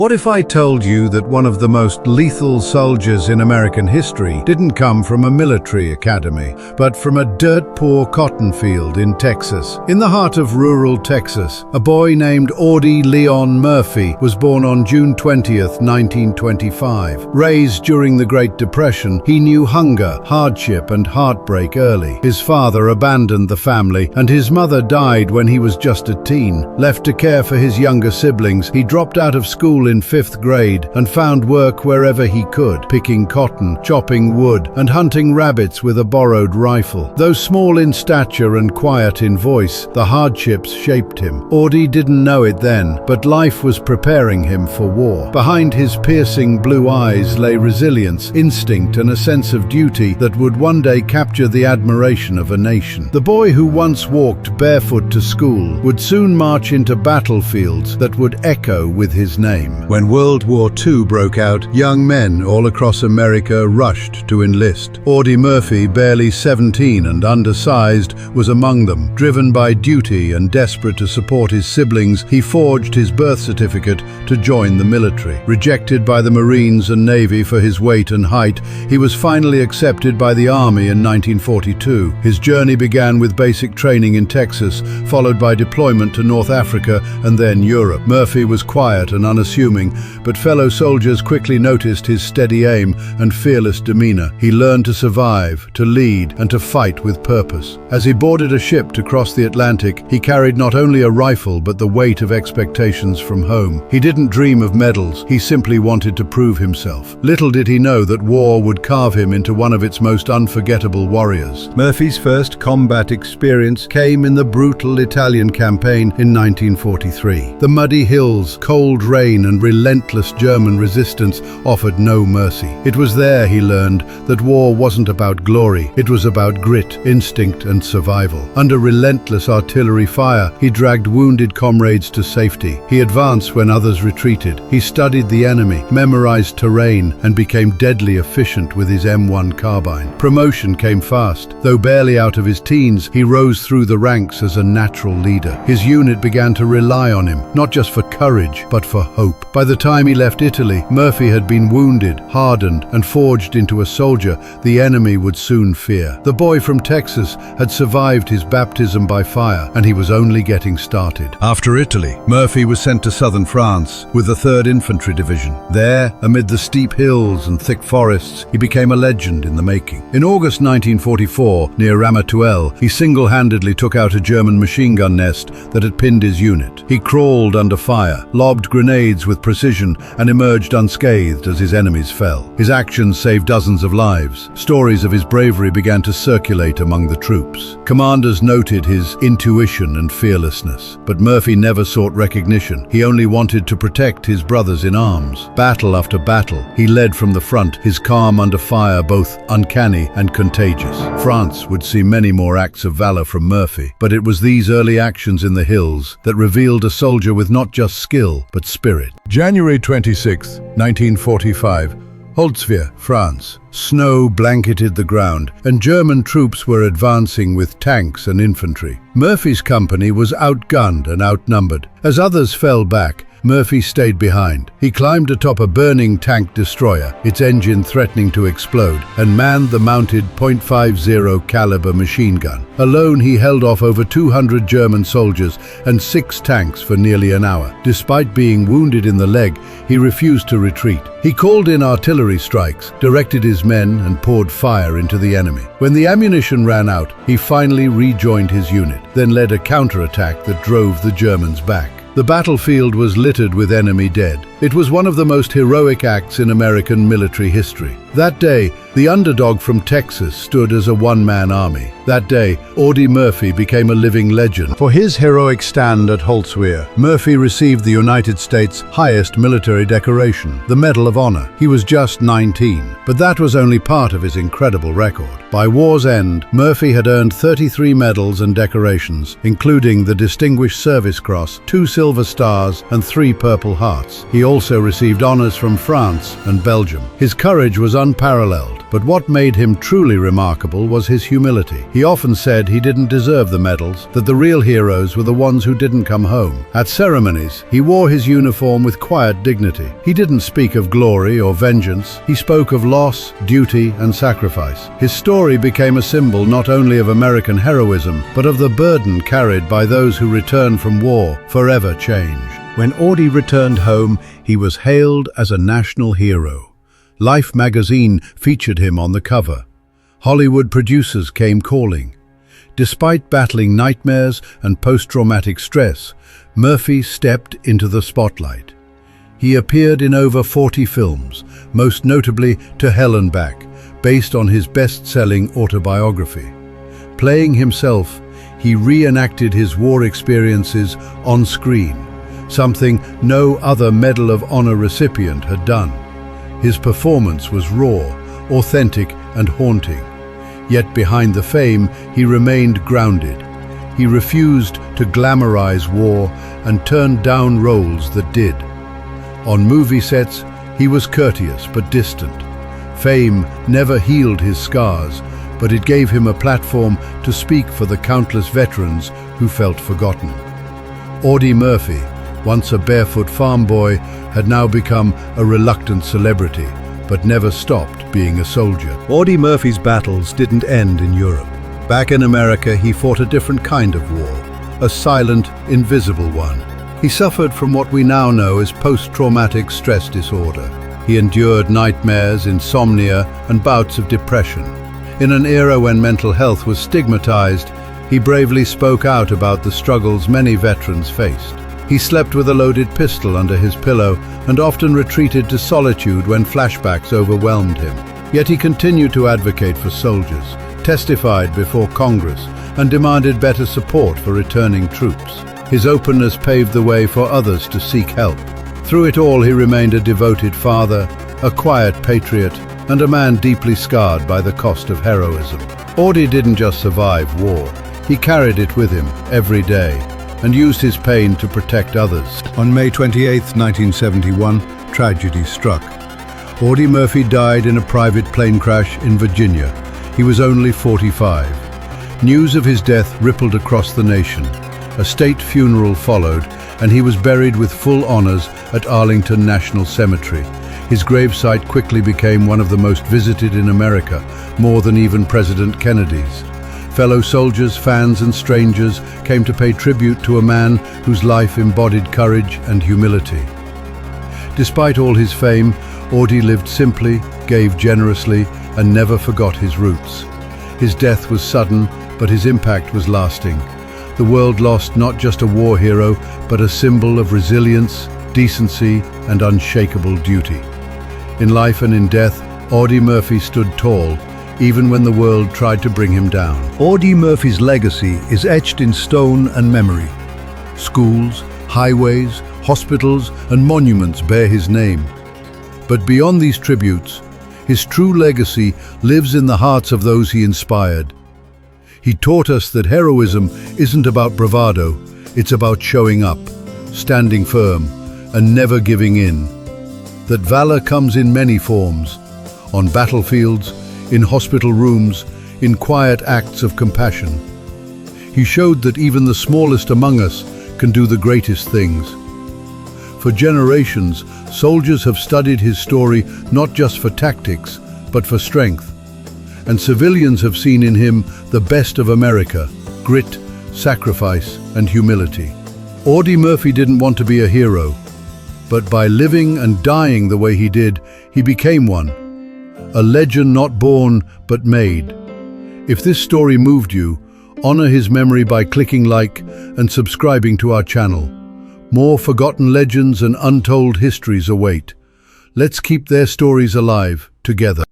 What if I told you that one of the most lethal soldiers in American history didn't come from a military academy, but from a dirt-poor cotton field in Texas? In the heart of rural Texas, a boy named Audie Murphy was born on June 20th, 1925. Raised during the Great Depression, he knew hunger, hardship, and heartbreak early. His father abandoned the family, and his mother died when he was just a teen. Left to care for his younger siblings, he dropped out of school in 5th grade and found work wherever he could, picking cotton, chopping wood, and hunting rabbits with a borrowed rifle. Though small in stature and quiet in voice, the hardships shaped him. Audie didn't know it then, but life was preparing him for war. Behind his piercing blue eyes lay resilience, instinct, and a sense of duty that would one day capture the admiration of a nation. The boy who once walked barefoot to school would soon march into battlefields that would echo with his name. When World War II broke out, young men all across America rushed to enlist. Audie Murphy, barely 17 and undersized, was among them. Driven by duty and desperate to support his siblings, he forged his birth certificate to join the military. Rejected by the Marines and Navy for his weight and height, he was finally accepted by the Army in 1942. His journey began with basic training in Texas, followed by deployment to North Africa and then Europe. Murphy was quiet and unassuming, but fellow soldiers quickly noticed his steady aim and fearless demeanor. He learned to survive, to lead, and to fight with purpose. As he boarded a ship to cross the Atlantic, he carried not only a rifle but the weight of expectations from home. He didn't dream of medals, he simply wanted to prove himself. Little did he know that war would carve him into one of its most unforgettable warriors. Murphy's first combat experience came in the brutal Italian campaign in 1943. The muddy hills, cold rain, and relentless German resistance offered no mercy. It was there he learned that war wasn't about glory, it was about grit, instinct, and survival. Under relentless artillery fire, he dragged wounded comrades to safety. He advanced when others retreated. He studied the enemy, memorized terrain, and became deadly efficient with his M1 carbine. Promotion came fast. Though barely out of his teens, he rose through the ranks as a natural leader. His unit began to rely on him, not just for courage, but for hope. By the time he left Italy, Murphy had been wounded, hardened, and forged into a soldier the enemy would soon fear. The boy from Texas had survived his baptism by fire, and he was only getting started. After Italy, Murphy was sent to southern France with the 3rd Infantry Division. There, amid the steep hills and thick forests, he became a legend in the making. In August 1944, near Ramatuelle, he single-handedly took out a German machine gun nest that had pinned his unit. He crawled under fire, lobbed grenades with precision, and emerged unscathed as his enemies fell. His actions saved dozens of lives. Stories of his bravery began to circulate among the troops. Commanders noted his intuition and fearlessness, but Murphy never sought recognition. He only wanted to protect his brothers in arms. Battle after battle, he led from the front, his calm under fire both uncanny and contagious. France would see many more acts of valor from Murphy, but it was these early actions in the hills that revealed a soldier with not just skill, but spirit. January 26, 1945, Holtzwihr, France. Snow blanketed the ground, and German troops were advancing with tanks and infantry. Murphy's company was outgunned and outnumbered. As others fell back, Murphy stayed behind. He climbed atop a burning tank destroyer, its engine threatening to explode, and manned the mounted .50 caliber machine gun. Alone, he held off over 200 German soldiers and 6 tanks for nearly an hour. Despite being wounded in the leg, he refused to retreat. He called in artillery strikes, directed his men, and poured fire into the enemy. When the ammunition ran out, he finally rejoined his unit, then led a counterattack that drove the Germans back. The battlefield was littered with enemy dead. It was one of the most heroic acts in American military history. That day, the underdog from Texas stood as a one-man army. That day, Audie Murphy became a living legend. For his heroic stand at Holtzwihr, Murphy received the United States' highest military decoration, the Medal of Honor. He was just 19, but that was only part of his incredible record. By war's end, Murphy had earned 33 medals and decorations, including the Distinguished Service Cross, 2 Silver Stars, and 3 Purple Hearts. He also received honors from France and Belgium. His courage was unparalleled. But what made him truly remarkable was his humility. He often said he didn't deserve the medals, that the real heroes were the ones who didn't come home. At ceremonies, he wore his uniform with quiet dignity. He didn't speak of glory or vengeance. He spoke of loss, duty, and sacrifice. His story became a symbol not only of American heroism, but of the burden carried by those who return from war, forever changed. When Audie returned home, he was hailed as a national hero. Life magazine featured him on the cover. Hollywood producers came calling. Despite battling nightmares and post-traumatic stress, Murphy stepped into the spotlight. He appeared in over 40 films, most notably To Hell and Back, based on his best-selling autobiography. Playing himself, he reenacted his war experiences on screen, something no other Medal of Honor recipient had done. His performance was raw, authentic, and haunting. Yet behind the fame, he remained grounded. He refused to glamorize war and turned down roles that did. On movie sets, he was courteous but distant. Fame never healed his scars, but it gave him a platform to speak for the countless veterans who felt forgotten. Audie Murphy, once a barefoot farm boy, had now become a reluctant celebrity, but never stopped being a soldier. Audie Murphy's battles didn't end in Europe. Back in America, he fought a different kind of war, a silent, invisible one. He suffered from what we now know as post-traumatic stress disorder. He endured nightmares, insomnia, and bouts of depression. In an era when mental health was stigmatized, he bravely spoke out about the struggles many veterans faced. He slept with a loaded pistol under his pillow and often retreated to solitude when flashbacks overwhelmed him. Yet he continued to advocate for soldiers, testified before Congress, and demanded better support for returning troops. His openness paved the way for others to seek help. Through it all, he remained a devoted father, a quiet patriot, and a man deeply scarred by the cost of heroism. Audie didn't just survive war. He carried it with him every day, and used his pain to protect others. On May 28, 1971, tragedy struck. Audie Murphy died in a private plane crash in Virginia. He was only 45. News of his death rippled across the nation. A state funeral followed, and he was buried with full honors at Arlington National Cemetery. His gravesite quickly became one of the most visited in America, more than even President Kennedy's. Fellow soldiers, fans, and strangers came to pay tribute to a man whose life embodied courage and humility. Despite all his fame, Audie lived simply, gave generously, and never forgot his roots. His death was sudden, but his impact was lasting. The world lost not just a war hero, but a symbol of resilience, decency, and unshakable duty. In life and in death, Audie Murphy stood tall, even when the world tried to bring him down. Audie Murphy's legacy is etched in stone and memory. Schools, highways, hospitals, and monuments bear his name. But beyond these tributes, his true legacy lives in the hearts of those he inspired. He taught us that heroism isn't about bravado, it's about showing up, standing firm, and never giving in. That valor comes in many forms, on battlefields, in hospital rooms, in quiet acts of compassion. He showed that even the smallest among us can do the greatest things. For generations, soldiers have studied his story not just for tactics, but for strength. And civilians have seen in him the best of America, grit, sacrifice, and humility. Audie Murphy didn't want to be a hero, but by living and dying the way he did, he became one. A legend not born, but made. If this story moved you, honor his memory by clicking like and subscribing to our channel. More forgotten legends and untold histories await. Let's keep their stories alive, together.